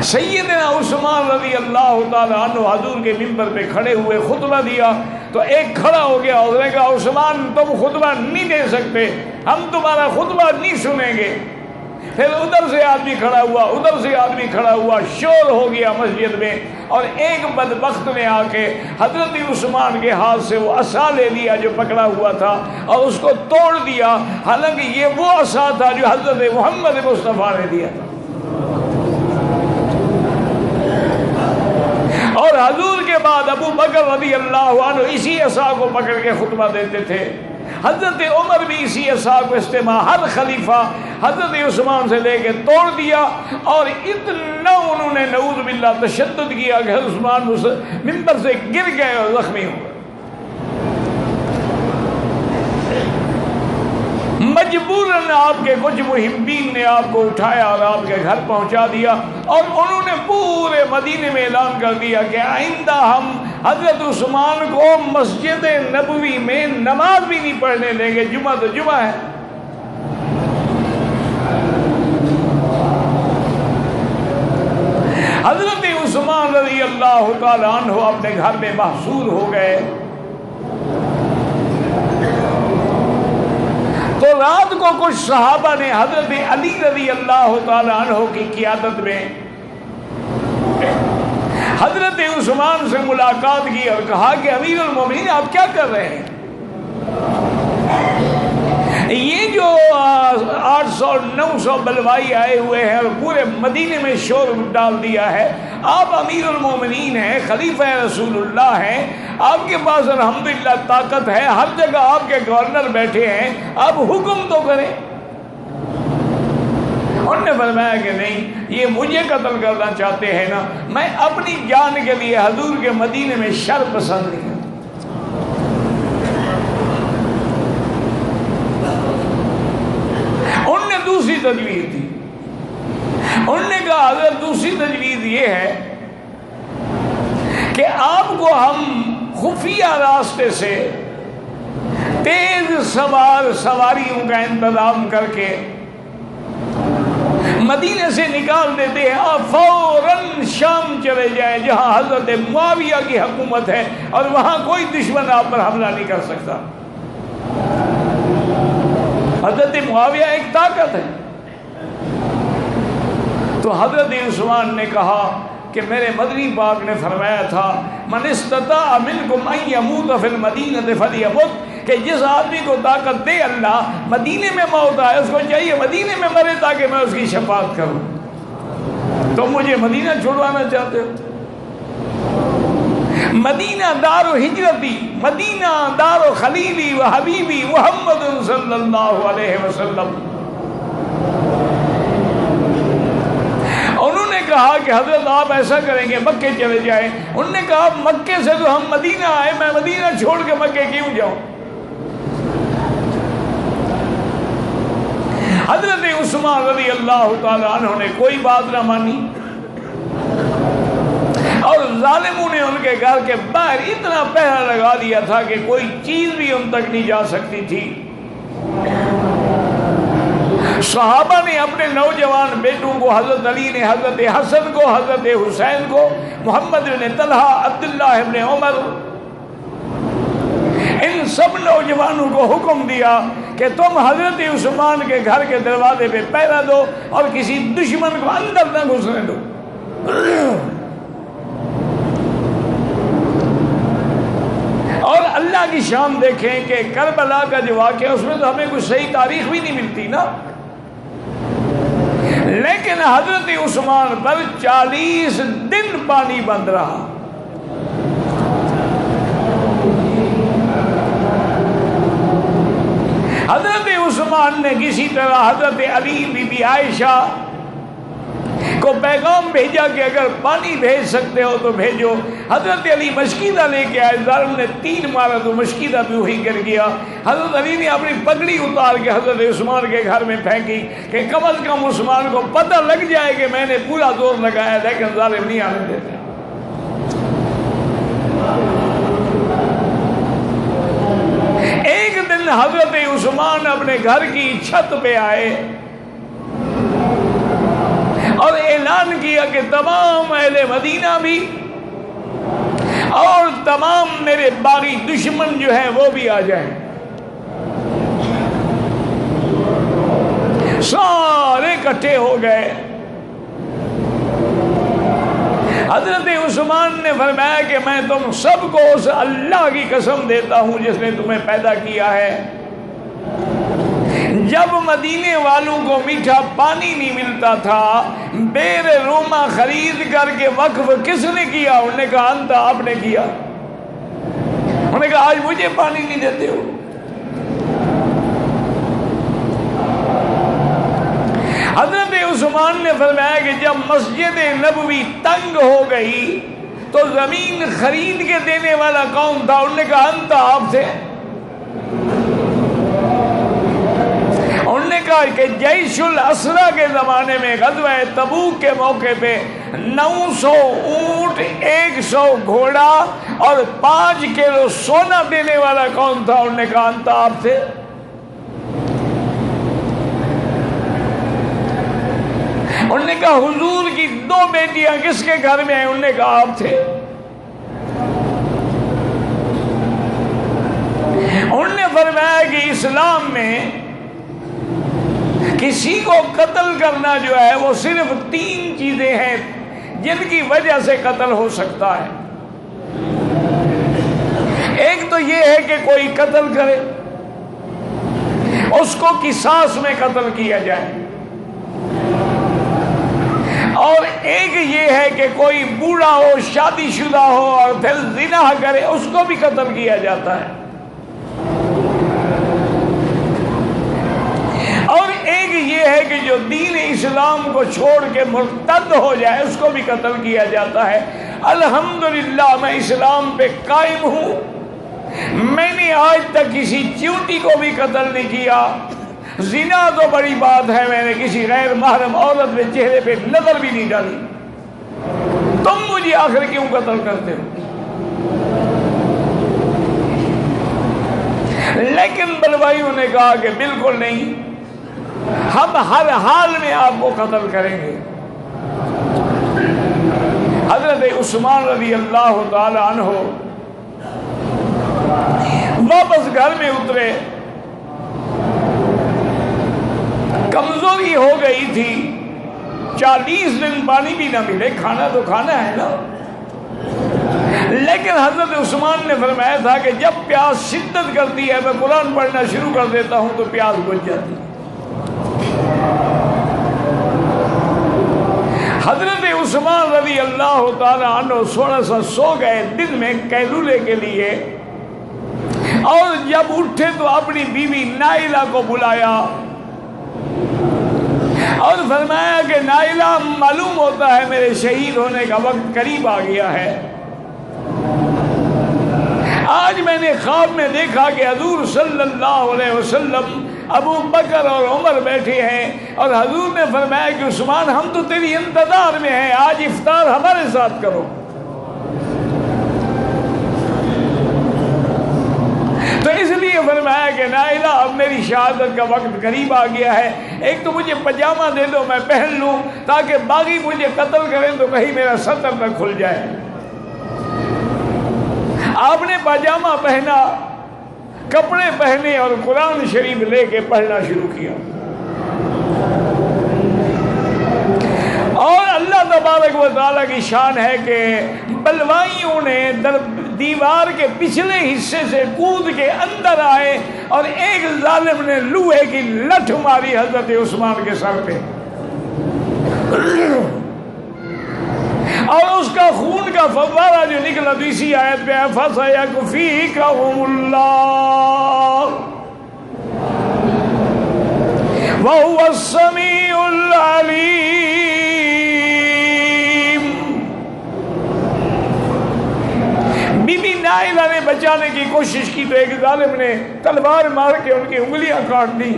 سیدنا عثمان رضی اللہ تعالیٰ عنہ حضور کے منبر پہ کھڑے ہوئے خطبہ دیا، تو ایک کھڑا ہو گیا، اس نے کہا عثمان تم خطبہ نہیں دے سکتے، ہم تمہارا خطبہ نہیں سنیں گے۔ پھر ادھر سے آدمی کھڑا ہوا، ادھر سے آدمی کھڑا ہوا، شور ہو گیا مسجد میں، اور ایک بدبخت نے آ کے حضرت عثمان کے ہاتھ سے وہ عصا لے لیا جو پکڑا ہوا تھا اور اس کو توڑ دیا، حالانکہ یہ وہ عصا تھا جو حضرت محمد مصطفیٰ نے دیا تھا۔ اور حضور کے بعد ابو بکر رضی اللہ عنہ اسی عصا کو پکڑ کے خطبہ دیتے تھے، حضرت عمر بھی اسی عصا کو استعمال، ہر خلیفہ حضرت عثمان سے لے کے توڑ دیا، اور اتنا انہوں نے نعوذ باللہ تشدد کیا کہ عثمان اس منبر سے گر گئے اور زخمی ہو گئے۔ مجبوراً آپ کے کچھ محبین نے آپ کو اٹھایا اور آپ کے گھر پہنچا دیا، اور انہوں نے پورے مدینے میں اعلان کر دیا کہ آئندہ ہم حضرت عثمان کو مسجد نبوی میں نماز بھی نہیں پڑھنے دیں گے، جمعہ تو جمعہ ہے۔ حضرت عثمان رضی اللہ تعالیٰ عنہ اپنے گھر میں محصور ہو گئے، تو رات کو کچھ صحابہ نے حضرت علی رضی اللہ تعالیٰ عنہ کی قیادت میں حضرت عثمان سے ملاقات کی اور کہا کہ امیر المومنین آپ کیا کر رہے ہیں؟ یہ جو 800-900 بلوائی آئے ہوئے ہیں اور پورے مدینے میں شور ڈال دیا ہے، آپ امیر المومنین ہیں، خلیفہ رسول اللہ ہیں، آپ کے پاس الحمدللہ طاقت ہے، ہر جگہ آپ کے گورنر بیٹھے ہیں، آپ حکم تو کریں۔ انہوں نے فرمایا کہ نہیں، یہ مجھے قتل کرنا چاہتے ہیں نا، میں اپنی جان کے لیے حضور کے مدینے میں شر پسند نہیں کرتا۔ انہوں نے دوسری تجویز دی، انہوں نے کہا حضرت دوسری تجویز یہ ہے کہ آپ کو ہم خفیہ راستے سے تیز سواریوں کا انتظام کر کے مدینے سے نکال دیتے ہیں، آپ فوراً شام چلے جائیں جہاں حضرت معاویہ کی حکومت ہے اور وہاں کوئی دشمن آپ پر حملہ نہیں کر سکتا۔ حضرت معاویہ ایک طاقت ہے۔ تو حضرت عثمان نے کہا کہ میرے مدنی پاک نے فرمایا تھا من استطاع منکم ان یموت فی المدینہ فلیمت، کہ جس آدمی کو طاقت دے اللہ مدینے میں موت آئے، اس کو چاہیے مدینے میں مرے تاکہ میں اس کی شفاعت کروں۔ تو مجھے مدینہ چھوڑوانا چاہتے ہو؟ مدینہ دار و ہجرتی، مدینہ دار و خلیلی و حبیبی محمد صلی اللہ علیہ وسلم۔ انہوں نے کہا کہ حضرت آپ ایسا کریں گے مکے چلے جائیں۔ انہوں نے کہا مکے سے تو ہم مدینہ آئے، میں مدینہ چھوڑ کے مکے کیوں جاؤں؟ حضرت عثمان رضی اللہ تعالیٰ عنہ نے کوئی بات نہ مانی، اور ظالموں نے ان کے گھر کے باہر اتنا پہرا لگا دیا تھا کہ کوئی چیز بھی ان تک نہیں جا سکتی تھی۔ صحابہ نے اپنے نوجوان بیٹوں کو، حضرت علی نے حضرت حسن کو، حضرت حسین کو، محمد بن طلحہ، عبداللہ بن عمر، ان سب نوجوانوں کو حکم دیا کہ تم حضرت عثمان کے گھر کے دروازے پہ پہرا دو اور کسی دشمن کو اندر نہ گھسنے دو۔ اور اللہ کی شان دیکھیں کہ کربلا کا جو واقعہ، اس میں تو ہمیں کوئی صحیح تاریخ بھی نہیں ملتی نا، لیکن حضرت عثمان پر 40 دن پانی بند رہا۔ حضرت عثمان نے کسی طرح حضرت علی بی بی عائشہ کو پیغام بھیجا کہ اگر پانی بھیج سکتے ہو تو بھیجو۔ حضرت علی مشکیدہ لے کے آئے، ظالم نے 3 مارا تو مشکیدہ بھی وہی گر گیا۔ حضرت علی نے اپنی پگڑی اتار کے حضرت عثمان کے گھر میں پھینکی کہ کم از کم عثمان کو پتہ لگ جائے کہ میں نے پورا زور لگایا، لیکن ظالم نہیں آنے دیتے۔ ایک دن حضرت عثمان اپنے گھر کی چھت پہ آئے اور اعلان کیا کہ تمام اہل مدینہ بھی اور تمام میرے باغی دشمن جو ہیں وہ بھی آ جائیں۔ سارے اکٹھے ہو گئے۔ حضرت عثمان نے فرمایا کہ میں تم سب کو اس اللہ کی قسم دیتا ہوں جس نے تمہیں پیدا کیا ہے، جب مدینے والوں کو میٹھا پانی نہیں ملتا تھا، بیر روما خرید کر کے وقف کس نے کیا؟ انہوں نے کہا انت، آپ نے کیا۔ انہوں نے کہا آج مجھے پانی نہیں دیتے ہو۔ حضرت عثمان نے فرمایا کہ جب مسجد نبوی تنگ ہو گئی تو زمین خرید کے دینے والا کون تھا؟ انہوں نے کہا انت، آپ تھے۔ انہوں نے کہا کہ جیش الاسرا کے زمانے میں غزوہ تبوک کے موقع پہ 900 اونٹ، 100 گھوڑا اور 5 کلو سونا دینے والا کون تھا؟ انہوں نے کہا انت، آپ تھے۔ انہوں نے کہا حضور کی 2 بیٹیاں کس کے گھر میں ہیں؟ انہوں نے کہا آپ تھے۔ انہوں نے فرمایا کہ اسلام میں کسی کو قتل کرنا جو ہے وہ صرف 3 چیزیں ہیں جن کی وجہ سے قتل ہو سکتا ہے۔ ایک تو یہ ہے کہ کوئی قتل کرے، اس کو قصاص میں قتل کیا جائے، اور ایک یہ ہے کہ کوئی بوڑھا ہو، شادی شدہ ہو اور پھر زنا کرے، اس کو بھی قتل کیا جاتا ہے، اور ایک یہ ہے کہ جو دین اسلام کو چھوڑ کے مرتد ہو جائے اس کو بھی قتل کیا جاتا ہے۔ الحمدللہ میں اسلام پہ قائم ہوں، میں نے آج تک کسی چیونٹی کو بھی قتل نہیں کیا۔ زنا تو بڑی بات ہے، میں نے کسی غیر محرم عورت کے چہرے پہ نظر بھی نہیں ڈالی۔ تم مجھے آخر کیوں قتل کرتے ہو؟ لیکن بلوائیوں نے کہا کہ بالکل نہیں، ہم ہر حال میں آپ کو قتل کریں گے۔ حضرت عثمان رضی اللہ تعالی عنہ واپس گھر میں اترے، کمزوری ہو گئی تھی، 40 دن پانی بھی نہ ملے، کھانا تو کھانا ہے نا، لیکن حضرت عثمان نے فرمایا تھا کہ جب پیاس شدت کرتی ہے میں قرآن پڑھنا شروع کر دیتا ہوں تو پیاس بجھ جاتی ہے۔ حضرت عثمان رضی اللہ تعالی عنہ تھوڑا سا سو گئے دن میں قیلولے کے لیے، اور جب اٹھے تو اپنی بیوی نائلہ کو بلایا اور فرمایا کہ نائلہ، معلوم ہوتا ہے میرے شہید ہونے کا وقت قریب آ گیا ہے۔ آج میں نے خواب میں دیکھا کہ حضور صلی اللہ علیہ وسلم، ابو بکر اور عمر بیٹھے ہیں، اور حضور نے فرمایا کہ عثمان ہم تو تیری انتظار میں ہیں، آج افطار ہمارے ساتھ کرو۔ تو اس لیے فرمایا کہ نائلہ اب میری شہادت کا وقت قریب آ گیا ہے، ایک تو مجھے پجامہ دے دو میں پہن لوں تاکہ باغی مجھے قتل کریں تو کہیں میرا سطر نہ کھل جائے۔ آپ نے پاجامہ پہنا، کپڑے پہنے اور قرآن شریف لے کے پڑھنا شروع کیا، اور اللہ تبارک و تعالیٰ کی شان ہے کہ بلوائیوں نے دیوار کے پچھلے حصے سے کود کے اندر آئے اور ایک ظالم نے لوہے کی لٹھ ماری حضرت عثمان کے سر پہ، اور اس کا خون کا فوارہ جو نکلا تو اسی آیت پہ فَسَيَكْفِيكَهُمُ اللَّهُ وَهُوَ السَّمِيعُ الْعَلِيمُ۔ بی بی نائلہ نے بچانے کی کوشش کی تو ایک ظالم نے تلوار مار کے ان کی انگلیاں کاٹ دی،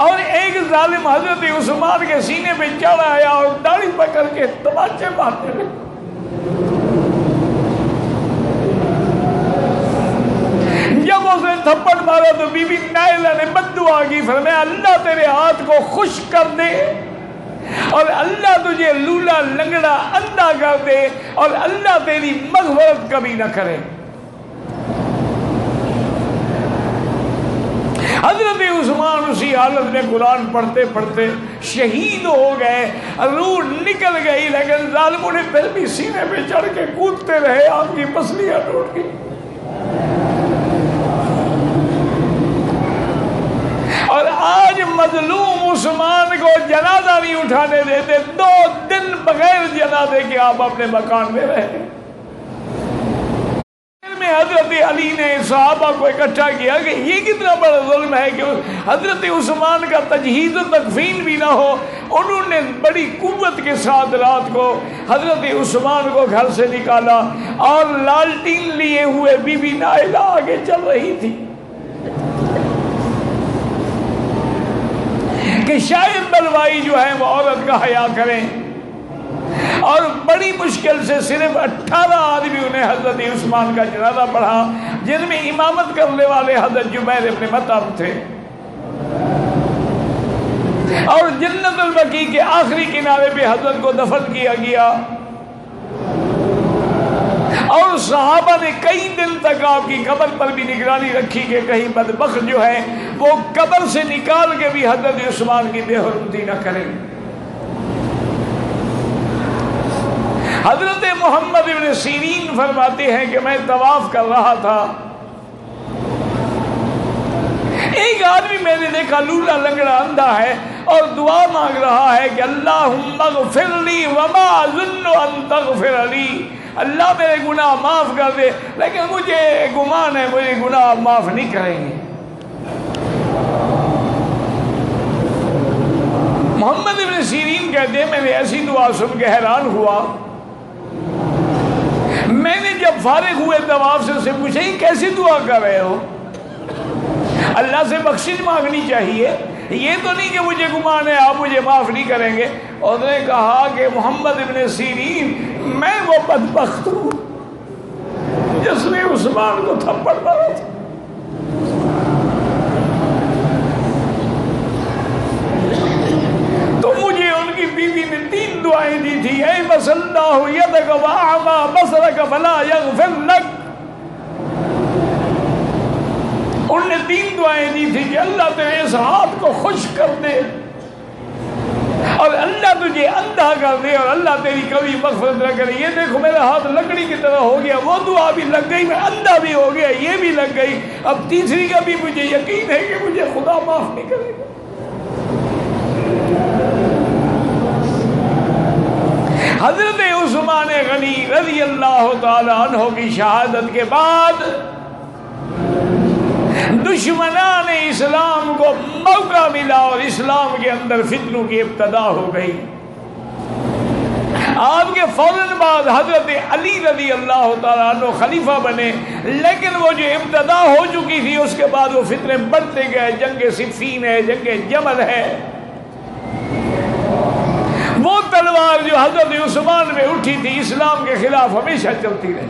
اور ایک ظالم حضرت عثمان کے سینے پہ چڑھ آیا اور داڑھی پکڑ کے تماچے مارنے لگا۔ جب اس نے تھپڑ مارا تو بی بی نائلہ نے بددعا کی، فرمایا اللہ تیرے ہاتھ کو خشک کر دے، اور اللہ تجھے لولا لنگڑا اندھا کر دے، اور اللہ تیری مغفرت کبھی نہ کرے۔ حضرت عثمان اسی حالت میں قرآن پڑھتے پڑھتے شہید ہو گئے، روح نکل گئی، لیکن ظالموں نے پھر بھی سینے پہ چڑھ کے کودتے رہے، آپ کی پسلیاں ٹوٹ گئی۔ اور آج مظلوم عثمان کو جنازہ نہیں اٹھانے دیتے، 2 دن بغیر جنازے کے آپ اپنے مکان میں رہے۔ حضرت علی نے صحابہ کو اکٹھا کیا کہ یہ کتنا بڑا ظلم ہے کہ حضرت عثمان کا تجہیز و تکفین بھی نہ ہو۔ انہوں نے بڑی قوت کے ساتھ رات کو حضرت عثمان کو گھر سے نکالا، اور لالٹین لیے ہوئے بی بی نائلہ آگے چل رہی تھی کہ شاید بلوائی جو ہے وہ عورت کا حیا کریں، اور بڑی مشکل سے صرف 18 آدمیوں نے حضرت عثمان کا جنازہ پڑھا، جن میں امامت کرنے والے حضرت جبیر ابن مطعم تھے، اور جنت البقیع کے آخری کنارے پہ حضرت کو دفن کیا گیا، اور صحابہ نے کئی دن تک آپ کی قبر پر بھی نگرانی رکھی کہ کہیں بدبخت جو ہے وہ قبر سے نکال کے بھی حضرت عثمان کی بے حرمتی نہ کریں۔ حضرت محمد ابن سیرین فرماتے ہیں کہ میں طواف کر رہا تھا، ایک آدمی میں نے دیکھا لولا لنگڑا اندھا ہے اور دعا مانگ رہا ہے کہ اللہم اغفر لی وما اظن ان تغفر لی، اللہ میرے گناہ معاف کر دے، لیکن مجھے گمان ہے مجھے گناہ معاف نہیں کریں گے۔ محمد ابن سیرین کہتے ہیں میں نے ایسی دعا سن کے حیران ہوا، میں نے جب فارغ ہوئے طواف سے اسے پوچھا یہ کیسی دعا کر رہے ہو؟ اللہ سے بخشش مانگنی چاہیے، یہ تو نہیں کہ مجھے گمان ہے آپ مجھے معاف نہیں کریں گے۔ اور نے کہا کہ محمد ابن سیرین میں وہ بدبخت ہوں جس نے عثمان کو تھپڑ مارا تھا۔ تو مجھے ان کی بیوی نے 3 دعائیں دی تھی، اے بس اللہ یدک واعما بصرک فلا یغفر لک۔ ان نے 3 دعائیں دی تھی کہ اللہ تیرے اس ہاتھ کو خشک کر دے، اور اللہ تجھے اندھا کر دے، اور اللہ تیری کبھی مغفرت نہ کرے۔ یہ دیکھو میرا ہاتھ لکڑی کی طرح ہو گیا، وہ دعا بھی لگ گئی، میں اندھا بھی ہو گیا، یہ بھی لگ گئی، اب تیسری کا بھی مجھے یقین ہے کہ مجھے خدا معاف نہیں کرے گا۔ حضرت عثمان غنی رضی اللہ تعالی عنہ کی شہادت کے بعد دشمنان اسلام کو موقع ملا اور اسلام کے اندر فتنوں کی ابتدا ہو گئی۔ آپ کے فوراً بعد حضرت علی رضی اللہ تعالیٰ عنہ خلیفہ بنے، لیکن وہ جو ابتدا ہو چکی تھی اس کے بعد وہ فتنے بڑھتے گئے، جنگ صفین ہے، جنگ جمل ہے، وہ تلوار جو حضرت عثمان میں اٹھی تھی اسلام کے خلاف ہمیشہ چلتی رہی۔